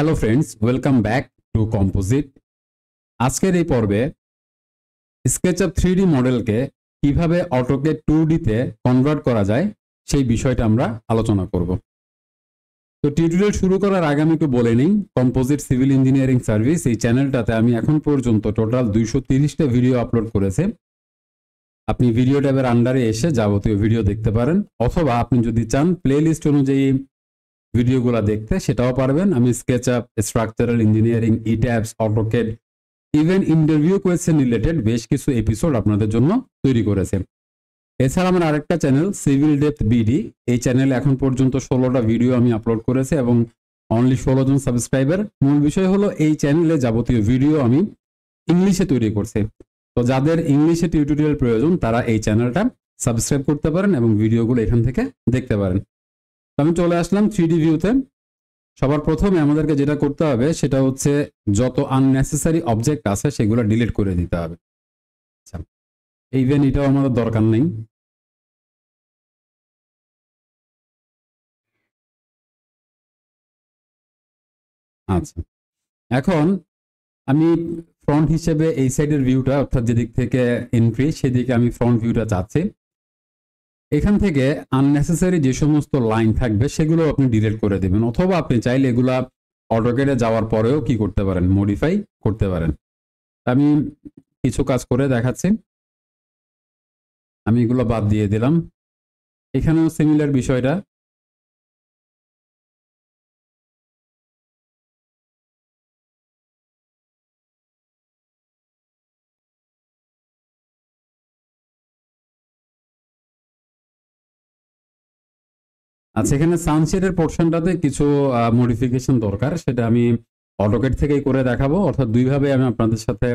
Hello friends, welcome back to composite. আজকের এই পর্বে স্কেচআপ 3D মডেলকে কিভাবে অটোক্যাড 2D-তে কনভার্ট করা যায় সেই বিষয়টা আমরা আলোচনা করব। তো টিউটোরিয়াল শুরু করার আগে আমি একটু বলে নিই, কম্পোজিট সিভিল ইঞ্জিনিয়ারিং সার্ভিস এই চ্যানেলটাতে আমি এখন পর্যন্ত টোটাল 230টা ভিডিও আপলোড করেছি। আপনি ভিডিও ট্যাবের আন্ডারে এসে যাবতীয় ভিডিও দেখতে পারেন, অথবা আপনি যদি চান প্লেলিস্ট অনুযায়ী ভিডিওগুলো দেখতে সেটাও পারবেন। আমি SketchUp, structural engineering, ETABS, AutoCAD, even interview question related বেশ কিছু এপিসোড আপনাদের জন্য তৈরি করেছে। এছাড়া আমার আরেকটা চ্যানেল সিভিল ডেপথ বিডি, এই চ্যানেলে এখন পর্যন্ত 16টা ভিডিও আমি আপলোড করেছি এবং অনলি 16 জন সাবস্ক্রাইবার। মূল বিষয় হলো এই চ্যানেলে যাবতীয় ভিডিও আমি ইংলিশে তৈরি করছি। তো যাদের ইংলিশে টিউটোরিয়াল প্রয়োজন তারা এই চ্যানেলটা সাবস্ক্রাইব করতে পারেন এবং ভিডিওগুলো এখান থেকে দেখতে পারেন। আমি চলে আসলাম 3D ভিউতে। সবার প্রথমে আমাদেরকে যেটা করতে হবে সেটা হচ্ছে যত আননেসেসারি অবজেক্ট আছে সেগুলো ডিলিট করে দিতে হবে। আচ্ছা, ইভেন এটাও আমাদের দরকার নেই। আচ্ছা, এখন আমি ফ্রন্ট হিসেবে এই সাইডের ভিউটা, অর্থাৎ যেদিক থেকে এন্ট্রি সেদিকে আমি ফ্রন্ট ভিউটা চাচ্ছি। এখান থেকে আননেসেসারি যে সমস্ত লাইন থাকবে সেগুলো আপনি ডিলিট করে দেবেন, অথবা আপনি চাইলে এগুলা অটোক্যাডে যাওয়ার পরেও কি করতে পারেন, মডিফাই করতে পারেন। আমি কিছু কাজ করে দেখাচ্ছি। আমি এগুলো বাদ দিয়ে দিলাম। এখানেও সিমিলার বিষয়টা। আচ্ছা, এখানে সানশেডের পোর্শনটাতে কিছু মডিফিকেশন দরকার, সেটা আমি অটোক্যাড থেকেই করে দেখাবো। অর্থাৎ দুইভাবে আমি আপনাদের সাথে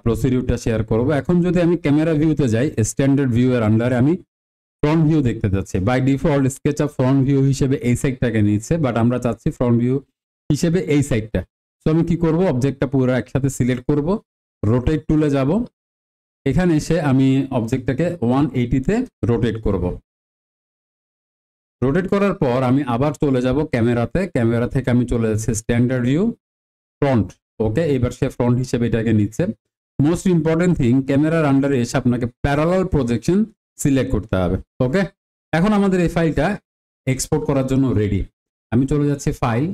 প্রসিডিউরটা শেয়ার করব। এখন যদি আমি ক্যামেরা ভিউতে যাই, স্ট্যান্ডার্ড ভিউ এর আন্ডারে আমি ফ্রন্ট ভিউ দেখতে যাচ্ছি। By default SketchUp front view হিসেবে এই সাইডটাকে নিচ্ছে, বাট আমরা চাচ্ছি ফ্রন্ট ভিউ হিসেবে এই সাইডটা। তো আমি কি করব, অবজেক্টটা পুরো একসাথে সিলেক্ট করব, রোটেট টুলে যাব। এখানে এসে আমি অবজেক্টটাকে 180-তে রোটেট করব। রোটেট করার পর আমি আবার চলে যাব ক্যামেরাতে। ক্যামেরা থেকে আমি চলে যাচ্ছি স্ট্যান্ডার্ড ভিউ, ফ্রন্ট। ওকে, এবার সে ফ্রন্ট হিসেবে এটাকে নিচ্ছে। মোস্ট ইম্পর্টেন্ট থিং, ক্যামেরার আন্ডারে এসে আপনাকে প্যারালাল প্রজেকশন সিলেক্ট করতে হবে। ওকে, এখন আমাদের এই ফাইলটা এক্সপোর্ট করার জন্য রেডি। আমি চলে যাচ্ছি ফাইল,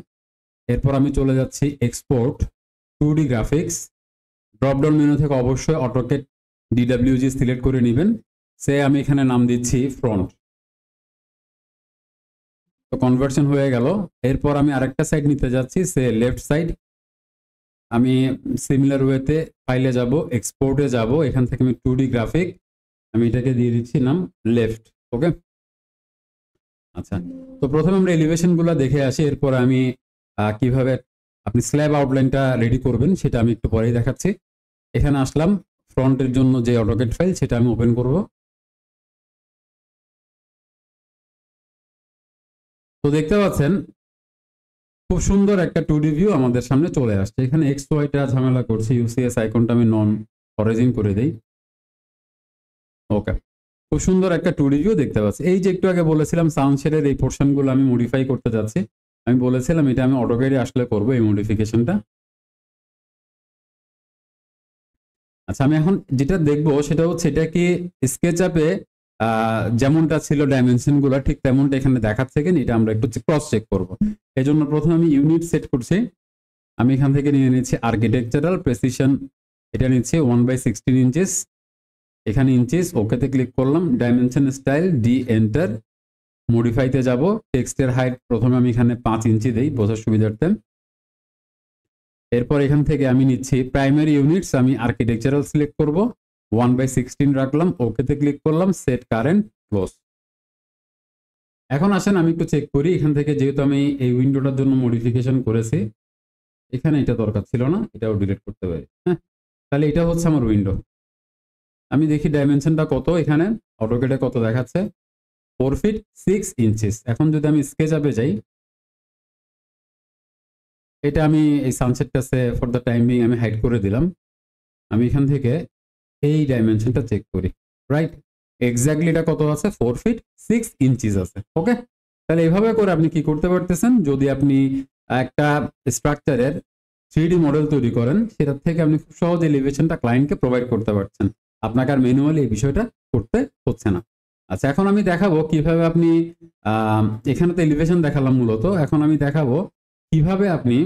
এরপর আমি চলে যাচ্ছি export 2D graphics. Dropdown menu থেকে অবশ্যই অটোক্যাড DWG সিলেক্ট করে নেবেন। সে আমি এখানে নাম দিচ্ছি ফ্রন্ট। তো কনভার্সন হয়ে গেল। এরপর আমি আরেকটা সাইড নিতে যাচ্ছি, সে লেফট সাইড। আমি সিমিলার ওয়েতে ফাইলে যাব, এক্সপোর্টে যাব। এখান থেকে আমি 2D গ্রাফিক, আমি এটাকে দিয়ে দিচ্ছি নাম লেফট। ওকে, আচ্ছা। তো প্রথমে আমরা এলিভেশনগুলো দেখে আসি, এরপর আমি কিভাবে আপনি স্ল্যাব আউটলাইনটা রেডি করবেন সেটা আমি একটু পরেই দেখাচ্ছি। এখানে আসলাম, ফ্রন্টের জন্য যে অটোক্যাড ফাইল সেটা আমি ওপেন করব। তো দেখতে পাচ্ছেন খুব সুন্দর একটা 2D ভিউ আমাদের সামনে চলে আসছে। এখানে এক্স ওয়াইটা ঝামেলা করছি, ইউসিএস আইকনটা আমি নন অরিজিন করে দেই। ওকে, খুব সুন্দর একটা 2D ভিউ দেখতে পাচ্ছি। এই যে একটু আগে বলেছিলাম সাউন্ডশেডের এই পোর্শনগুলো আমি মডিফাই করতে যাচ্ছি, আমি বলেছিলাম এটা আমি অটোক্যাডে আসলে করব এই মডিফিকেশনটা। আচ্ছা, আমি এখন যেটা দেখবো সেটা হচ্ছে এটা কি স্কেচআপে যেমনটা ছিল ডাইমেনশন গুলো ঠিক তেমনটা এখানে দেখাচ্ছে কিনা, এটা আমরা একটু ক্রস চেক করব। এই জন্য প্রথমে আমি ইউনিট সেট করছি। আমি এখান থেকে নিয়ে নিচ্ছি আর্কিটেকচারাল প্রেসিশন, এটা নিচ্ছি 1/16 ইঞ্চিস। এখানে ইঞ্চিস, ওকেতে ক্লিক করলাম। Dimension style, D enter. মডিফাইতে যাব, টেক্সটের হাইট প্রথমে আমি এখানে 5 ইঞ্চি দেই বোঝার সুবিধার্থে। এরপর এখান থেকে আমি নিচ্ছি প্রাইমারি ইউনিটস, আমি আর্কিটেকচারাল সিলেক্ট করব, 1/16 রাখলাম, ওকেতে ক্লিক করলাম, সেট কারেন্ট, ক্লোজ। এখন আসেন আমি একটু চেক করি এখান থেকে, যেহেতু আমি এই উইন্ডোটার জন্য মডিফিকেশন করেছি, এখানে এটা দরকার ছিল না, এটাও ডিলিট করতে পারি। হ্যাঁ, তাহলে এটা হচ্ছে আমার উইন্ডো। আমি দেখি ডাইমেনশনটা কত, এখানে অটোক্যাডে কত দেখাচ্ছে, 4 ফিট 6 ইঞ্চিস। এখন যদি আমি স্কেচআপে যাই, এটা আমি এই সানসেটটাতে ফর দ্য টাইম বিং আমি হাইড করে দিলাম। আমি এখান থেকে এই ডাইমেনশনটা চেক করি, রাইট, এক্স্যাক্টলি এটা কত আছে, 4 ফিট 6 ইঞ্চিস আছে। ওকে, তাহলে এইভাবে করে আপনি কি করতে পারতেছেন, যদি আপনি একটা স্ট্রাকচারের 3D মডেল তৈরি করেন, সেটার থেকে আপনি খুব সহজে এলিভেশনটা ক্লায়েন্টকে প্রোভাইড করতে পারছেন। আপনাকে আর ম্যানুয়ালি এই বিষয়টা করতে হচ্ছে না। আচ্ছা, এখন আমি দেখাবো কিভাবে আপনি এখানে তো এলিভেশন দেখালাম মূলত, এখন আমি দেখাবো কিভাবে আপনি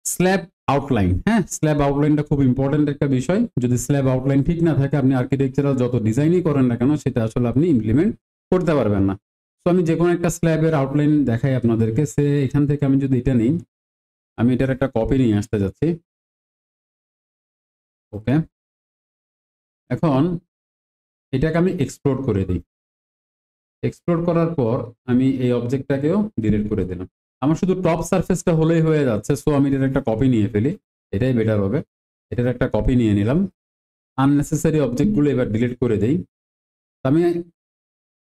স্ল্যাব আউটলাইন, হ্যাঁ স্ল্যাব আউটলাইনটা খুব ইম্পর্টেন্ট একটা বিষয়। যদি স্ল্যাব আউটলাইন ঠিক না থাকে, আপনি আর্কিটেকচারাল যত ডিজাইনই করেন না কেন, সেটা আসলে আপনি ইমপ্লিমেন্ট করতে পারবেন না। তো আমি যে কোনো একটা স্ল্যাবের আউটলাইন দেখাই আপনাদেরকে। সে এখান থেকে আমি যদি এটা নিই, আমি এটার একটা কপি নিয়ে আসতে যাচ্ছি। ওকে, এখন এটাকে আমি এক্সপ্লোর করে দিই। এক্সপ্লোর করার পর আমি এই অবজেক্টটাকেও ডিলিট করে দিলাম। আমার শুধু টপ সারফেসটা হলেই হয়ে যাচ্ছে, সো আমি এটার একটা কপি নিয়ে ফেলি, এটাই বেটার হবে। এটার একটা কপি নিয়ে নিলাম। আননেসেসারি অবজেক্টগুলো এবার ডিলিট করে দেই। আমি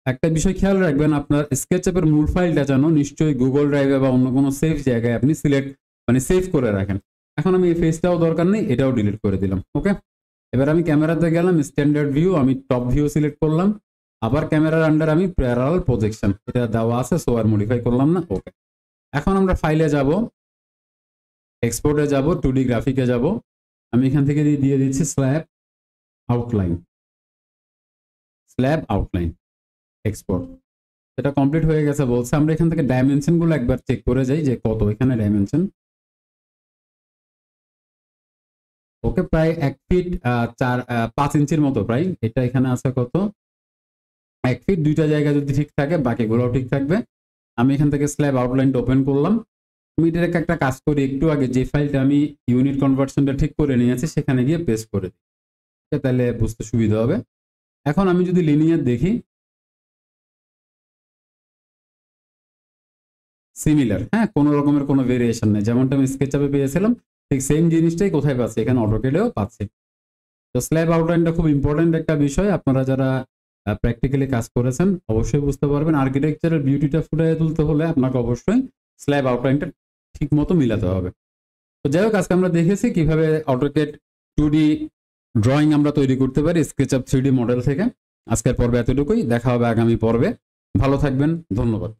একটা বিষয় খেয়াল রাখবেন, আপনার স্কেচআপের মূল ফাইলটা যেন নিশ্চয়ই গুগল ড্রাইভে বা অন্য কোনো সেফ জায়গায় আপনি সেভ করে রাখেন। এখন আমি এই ফেসটাও দরকার নেই, এটাও ডিলিট করে দিলাম। ওকে, এবার আমি ক্যামেরাতে গেলাম, স্ট্যান্ডার্ড ভিউ, আমি টপ ভিউ সিলেক্ট করলাম। আবার ক্যামেরার আন্ডার আমি প্যারালাল প্রজেকশন এটা দেওয়া আছে, সো আর মডিফাই করলাম না। ওকে, এখন আমরা ফাইলে যাব, এক্সপোর্টে যাব, 2D গ্রাফিকে যাব। আমি এখান থেকে দিয়ে দিচ্ছি slab outline, slab outline export. এটা কমপ্লিট হয়ে গেছে বলছে। আমরা এখান থেকে ডাইমেনশন গুলো একবার চেক করে যাই যে কত এখানে ডাইমেনশন। ওকে, প্রায় 1 ফিট 5 ইঞ্চির মতো প্রায় এটা এখানে আছে। কত? 1 ফিট। দুইটা জায়গা যদি ঠিক থাকে বাকিগুলোও ঠিক থাকবে। আমি এখান থেকে স্ল্যাব আউটলাইনটা ওপেন করলাম। আমি এটার একটা কাজ করি, একটু আগে যে ফাইলটা আমি ইউনিট কনভার্সনটা ঠিক করে নিয়েছি সেখানে গিয়ে পেস্ট করে দিই, তাহলে বুঝতে সুবিধা হবে। এখন আমি যদি লিনিয়ার দেখি, সিমিলার, হ্যাঁ কোনো রকমের কোনো ভেরিয়েশন নেই, যেমনটা আমি স্কেচআপে পেয়েছিলাম ঠিক সেম জিনিসটাই কোথায় পাচ্ছি, এখানে অটোকেডেও পাচ্ছি। তো স্ল্যাব আউটলাইনটা খুব ইম্পর্টেন্ট একটা বিষয়। আপনারা যারা প্র্যাকটিক্যালি কাজ করেছেন অবশ্যই বুঝতে পারবেন। আর্কিটেকচারের বিউটিটা ফুটিয়ে তুলতে হলে আপনাকে অবশ্যই স্ল্যাব আউটলাইনটা ঠিক মতো মিলাতে হবে। তো যাই হোক, আজকে আমরা দেখেছি কিভাবে অটোকেড 2D ড্রয়িং আমরা তৈরি করতে পারি স্কেচআপ 3D মডেল থেকে। আজকের পর্বে এতটুকুই, দেখা হবে আগামী পর্বে। ভালো থাকবেন, ধন্যবাদ।